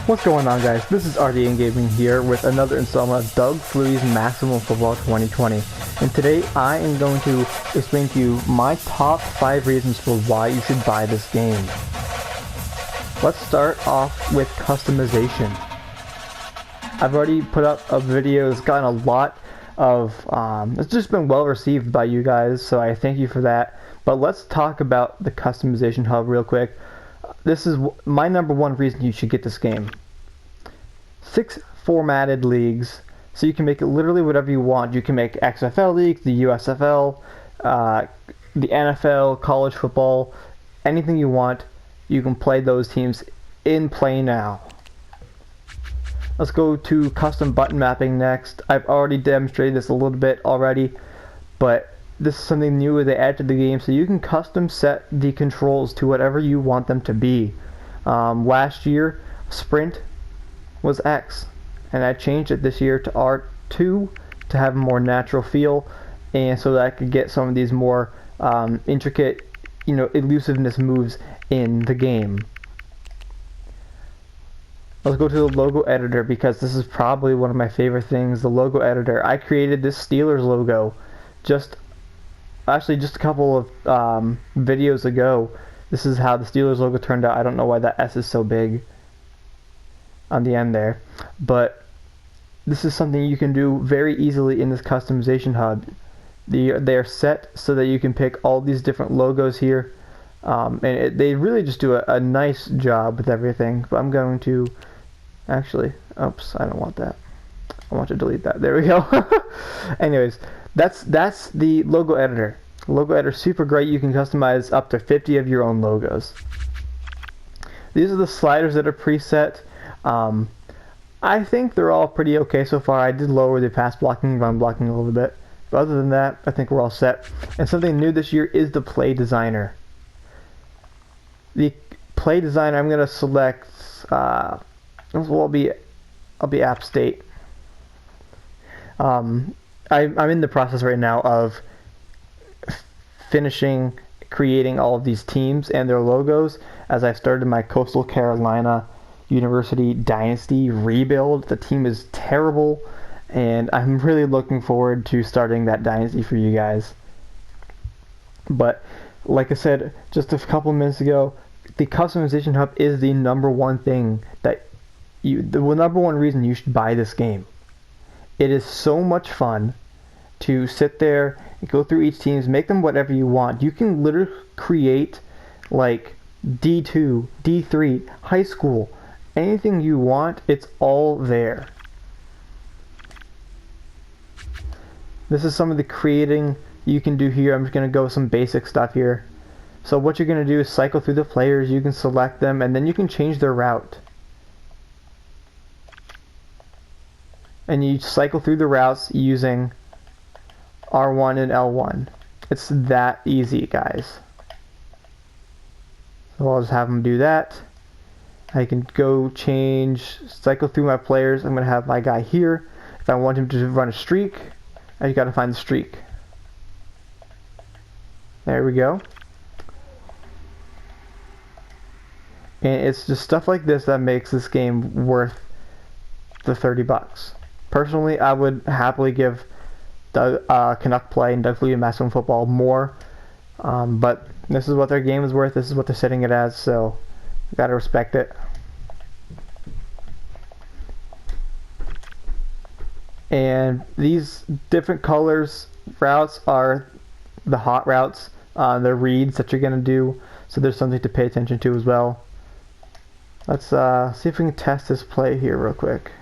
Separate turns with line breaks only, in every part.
What's going on, guys? This is RDN Gaming here with another installment of Doug Fluey's Maximum Football 2020. And today I am going to explain to you my top 5 reasons for why you should buy this game. Let's start off with customization. I've already put up a video that's gotten a lot of, it's just been well received by you guys, so I thank you for that. But let's talk about the customization hub real quick. This is my number one reason you should get this game. 6 formatted leagues, so you can make it literally whatever you want. You can make XFL leagues, the USFL, the NFL, college football, anything you want. You can play those teams in Play Now. Let's go to custom button mapping next. I've already demonstrated this a little bit already, but this is something new they added to the game, so you can custom set the controls to whatever you want them to be. Last year, sprint was X, and I changed it this year to R2 to have a more natural feel, and so that I could get some of these more intricate, elusiveness moves in the game. Let's go to the logo editor, because this is probably one of my favorite things, the logo editor. I created this Steelers logo just a couple of videos ago. This is how the Steelers logo turned out. I don't know why that S is so big on the end there, but this is something you can do very easily in this customization hub. They're set so that you can pick all these different logos here, and they really just do a nice job with everything. But I'm going to actually, oops, I don't want that. I want to delete that. There we go. Anyways, that's the logo editor. Logo editor, super great. You can customize up to 50 of your own logos. These are the sliders that are preset. I think they're all pretty okay so far. I did lower the pass blocking, run blocking a little bit. But other than that, I think we're all set. And something new this year is the play designer. The play designer, I'm going to select, I'll be app state. I'm in the process right now of finishing creating all of these teams and their logos, as I've started my Coastal Carolina University Dynasty rebuild. The team is terrible, and I'm really looking forward to starting that dynasty for you guys. But like I said just a couple minutes ago, the customization hub is the number one thing that the number one reason you should buy this game. It is so much fun to sit there and go through each teams, make them whatever you want. You can literally create like D2, D3, high school, anything you want, it's all there. This is some of the creating you can do here. I'm just going to go with some basic stuff here. So what you're going to do is cycle through the players, you can select them, and then you can change their route. And you cycle through the routes using R1 and L1. It's that easy, guys. So I'll just have them do that. I can go cycle through my players. I'm going to have my guy here. If I want him to run a streak, I just got to find the streak. There we go. And it's just stuff like this that makes this game worth the $30. Personally, I would happily give Canuck Play and Doug Fluey Maximum Football more, but this is what their game is worth. This is what they're setting it as, so you gotta respect it. And these different colors routes are the hot routes, the reads that you're gonna do. So there's something to pay attention to as well. Let's see if we can test this play here real quick.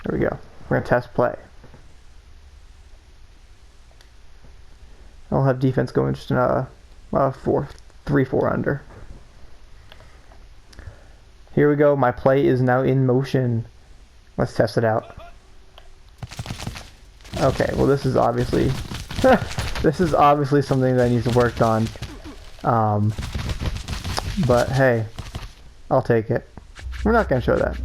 There we go. We're going to test play. I'll have defense going just in a 3-4 under. Here we go. My play is now in motion. Let's test it out. Okay, well this is obviously something that needs to work on. But hey, I'll take it. We're not going to show that.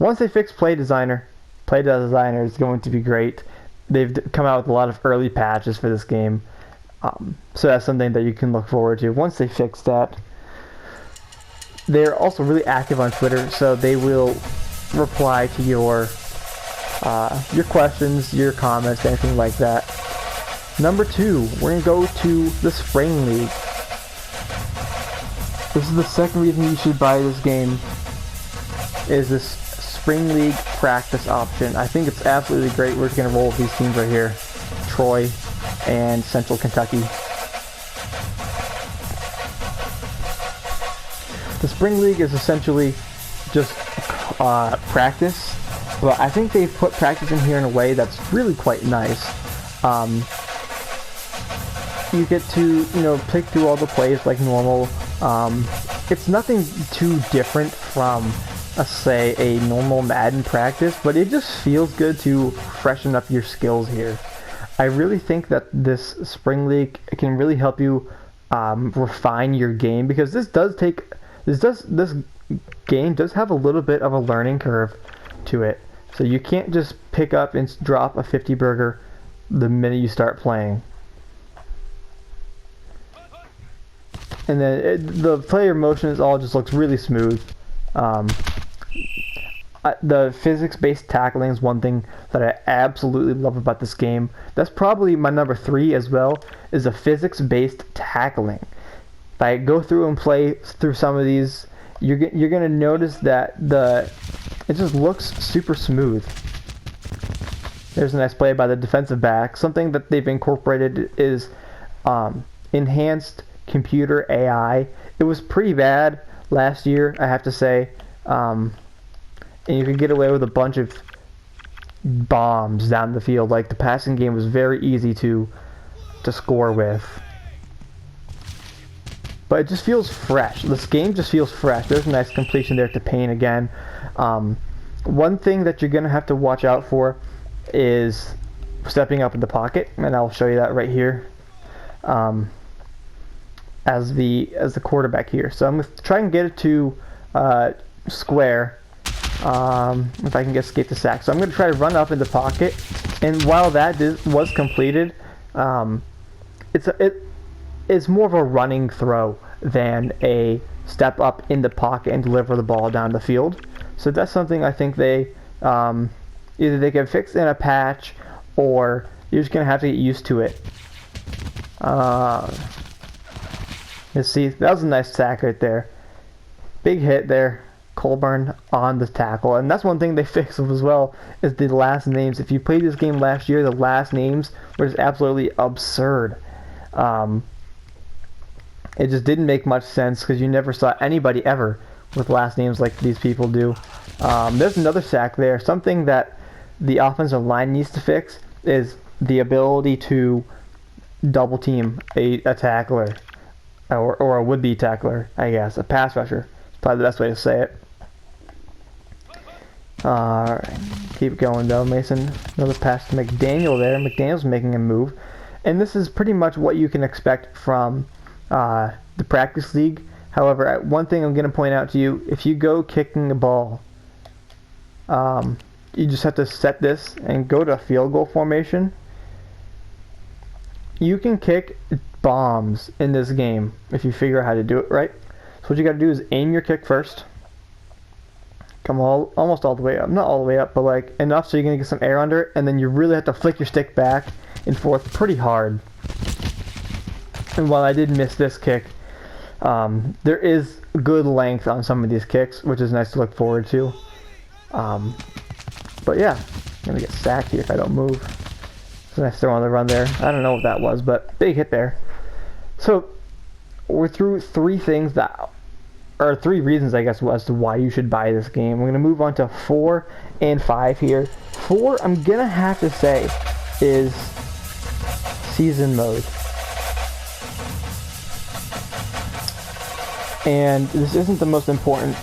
Once they fix Play Designer is going to be great. they've come out with a lot of early patches for this game. So that's something that you can look forward to once they fix that. They're also really active on Twitter, so they will reply to your questions, your comments, anything like that. Number 2, we're going to go to the Spring League. This is the second reason you should buy this game, is this Spring League practice option. I think it's absolutely great. We're just going to roll with these teams right here. Troy and Central Kentucky. The Spring League is essentially just practice, but I think they've put practice in here in a way that's really quite nice. You get to, pick through all the plays like normal. It's nothing too different from, say, a normal Madden practice, but it just feels good to freshen up your skills here. I really think that this Spring League can really help you refine your game, because this game does have a little bit of a learning curve to it. So you can't just pick up and drop a 50 burger the minute you start playing. And then the player motions all just looks really smooth. The physics-based tackling is one thing that I absolutely love about this game. That's probably my number 3 as well, is the physics-based tackling. If I go through and play through some of these, you're going to notice that it just looks super smooth. There's a nice play by the defensive back. Something that they've incorporated is enhanced computer AI. It was pretty bad last year, I have to say. And you could get away with a bunch of bombs down the field. Like, the passing game was very easy to score with. But it just feels fresh. This game just feels fresh. There's a nice completion there to Payne again. One thing that you're going to have to watch out for is stepping up in the pocket, and I'll show you that right here. As the quarterback here. So I'm going to try and get it to square. If I can escape the sack. So I'm going to try to run up in the pocket, and while that was completed, it's more of a running throw than a step up in the pocket and deliver the ball down the field. So that's something I think they either they can fix in a patch, or you're just going to have to get used to it. Let's see, that was a nice sack right there. Big hit there. Colburn on the tackle, and that's one thing they fixed as well, is the last names. If you played this game last year, the last names were just absolutely absurd. It just didn't make much sense, because you never saw anybody ever with last names like these people do. There's another sack there. Something that the offensive line needs to fix is the ability to double team a tackler, or a would-be tackler, I guess, a pass rusher. It's probably the best way to say it. Alright, keep going though, Mason. Another pass to McDaniel there. McDaniel's making a move. And this is pretty much what you can expect from the practice league. However, one thing I'm going to point out to you, if you go kicking the ball, you just have to set this and go to field goal formation. You can kick bombs in this game if you figure out how to do it right. So what you got to do is aim your kick first. Come almost all the way up. Not all the way up, but like enough so you're going to get some air under it, and then you really have to flick your stick back and forth pretty hard. And while I did miss this kick, there is good length on some of these kicks, which is nice to look forward to. But yeah, I'm going to get sacked here if I don't move. It's a nice throw on the run there. I don't know what that was, but big hit there. So we're through three things that or 3 reasons, I guess, as to why you should buy this game. We're going to move on to 4 and 5 here. 4, I'm going to have to say, is season mode. And this isn't the most important,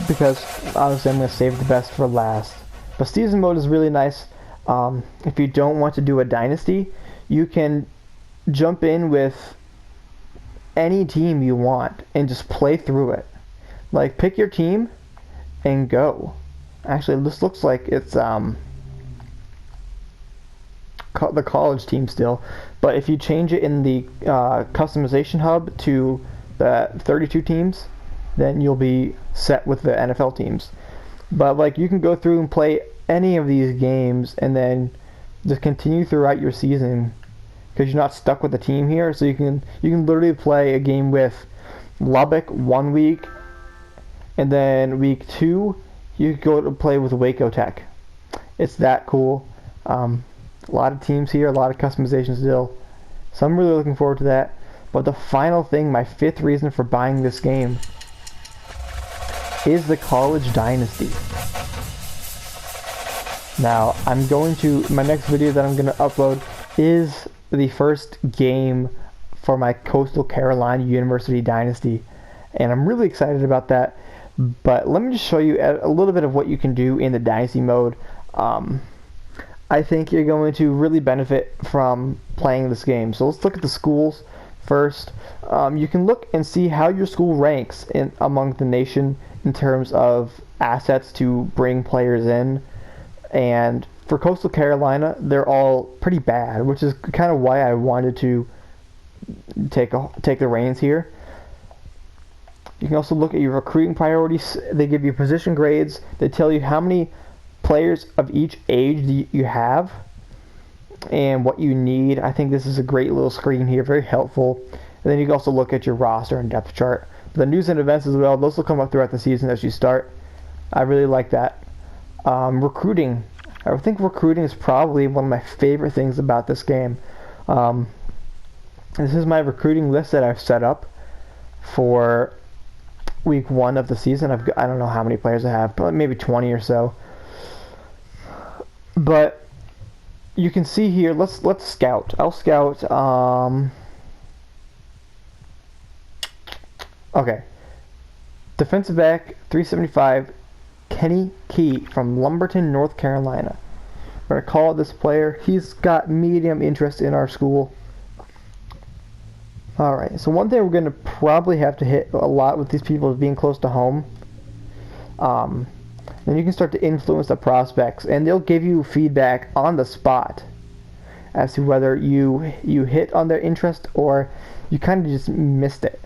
because obviously I'm going to save the best for last. But season mode is really nice. If you don't want to do a dynasty, you can jump in with any team you want and just play through it. Like, pick your team and go. Actually, this looks like it's the college team still. But if you change it in the customization hub to the 32 teams, then you'll be set with the NFL teams. But like, you can go through and play any of these games and then just continue throughout your season, because you're not stuck with the team here. So you can literally play a game with Lubbock 1 week, and then week 2 you go to play with Waco Tech. It's that cool. A lot of teams here, a lot of customization still. So I'm really looking forward to that. But the final thing, my 5th reason for buying this game, is the College Dynasty. Now, my next video that I'm going to upload is the first game for my Coastal Carolina University Dynasty. And I'm really excited about that. But let me just show you a little bit of what you can do in the Dynasty mode. I think you're going to really benefit from playing this game. So let's look at the schools first. You can look and see how your school ranks among the nation in terms of assets to bring players in. And for Coastal Carolina, they're all pretty bad, which is kind of why I wanted to take the reins here. You can also look at your recruiting priorities. They give you position grades. They tell you how many players of each age you have and what you need. I think this is a great little screen here, very helpful. And then you can also look at your roster and depth chart. The news and events as well, those will come up throughout the season as you start. I really like that. Recruiting. I think recruiting is probably one of my favorite things about this game. This is my recruiting list that I've set up for week 1 of the season. I don't know how many players I have, but maybe 20 or so. But you can see here, let's scout. I'll scout. Okay. Defensive back, 375, Kenny Key from Lumberton, North Carolina. We're going to call this player. He's got medium interest in our school. Alright, so one thing we're going to probably have to hit a lot with these people is being close to home. Then you can start to influence the prospects, and they'll give you feedback on the spot as to whether you hit on their interest or you kind of just missed it.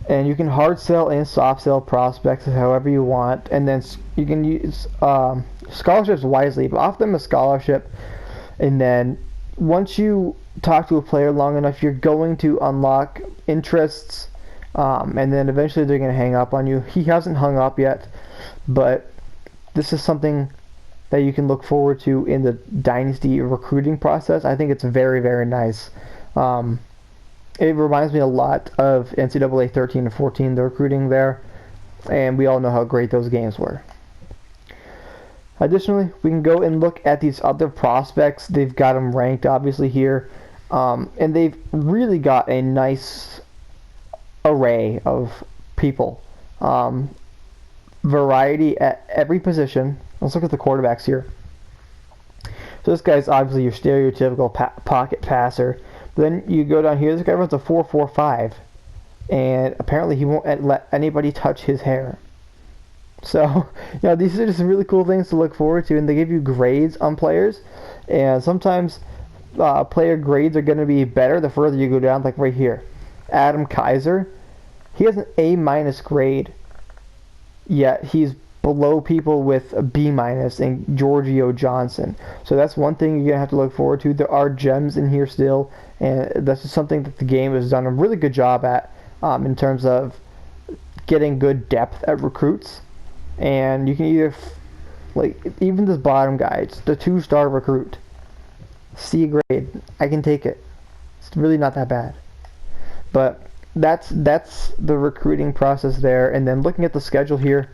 And you can hard sell and soft sell prospects however you want, and then you can use scholarships wisely. But offer them a scholarship, and then once you talk to a player long enough, you're going to unlock interests, and then eventually they're going to hang up on you. He hasn't hung up yet, but this is something that you can look forward to in the Dynasty recruiting process. I think it's very, very nice. It reminds me a lot of NCAA 13 and 14, the recruiting there, and we all know how great those games were. Additionally, we can go and look at these other prospects. They've got them ranked, obviously, here, and they've really got a nice array of people. Variety at every position. Let's look at the quarterbacks here. So this guy's obviously your stereotypical pocket passer. Then you go down here, this guy runs a 4.45, and apparently he won't let anybody touch his hair. So, these are just really cool things to look forward to, and they give you grades on players, and sometimes player grades are going to be better the further you go down, like right here. Adam Kaiser, he has an A- grade, yet he's below people with a B- and Giorgio Johnson. So that's one thing you're going to have to look forward to. There are gems in here still, and that's just something that the game has done a really good job at in terms of getting good depth at recruits. And you can either, even this bottom guy, it's the 2-star recruit, C grade. I can take it. It's really not that bad. But that's the recruiting process there. And then looking at the schedule here,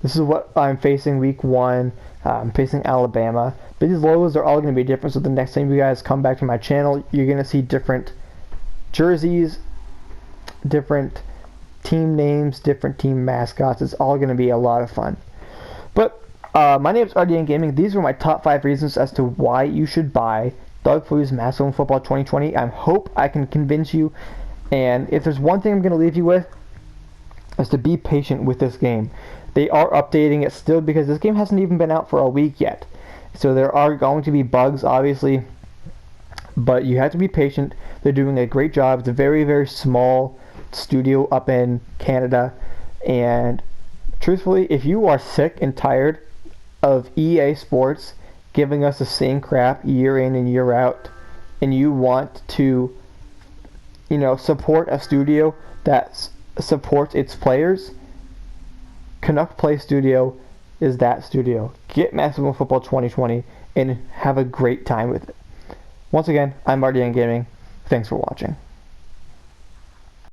this is what I'm facing week 1. I'm facing Alabama. But these logos are all going to be different, so the next time you guys come back to my channel, you're going to see different jerseys, different team names, different team mascots. It's all going to be a lot of fun. But my name is RDN Gaming. These were my top 5 reasons as to why you should buy Doug Fluy's Maximum Football 2020. I hope I can convince you. And if there's one thing I'm going to leave you with, is to be patient with this game. They are updating it still because this game hasn't even been out for a week yet. So there are going to be bugs, obviously, but you have to be patient. They're doing a great job. It's a very, very small studio up in Canada, and truthfully, if you are sick and tired of EA Sports giving us the same crap year in and year out, and you want to, support a studio that supports its players, Canuck Play Studio is that studio. Get Maximum Football 2020 and have a great time with it. Once again, I'm RDN Gaming. Thanks for watching.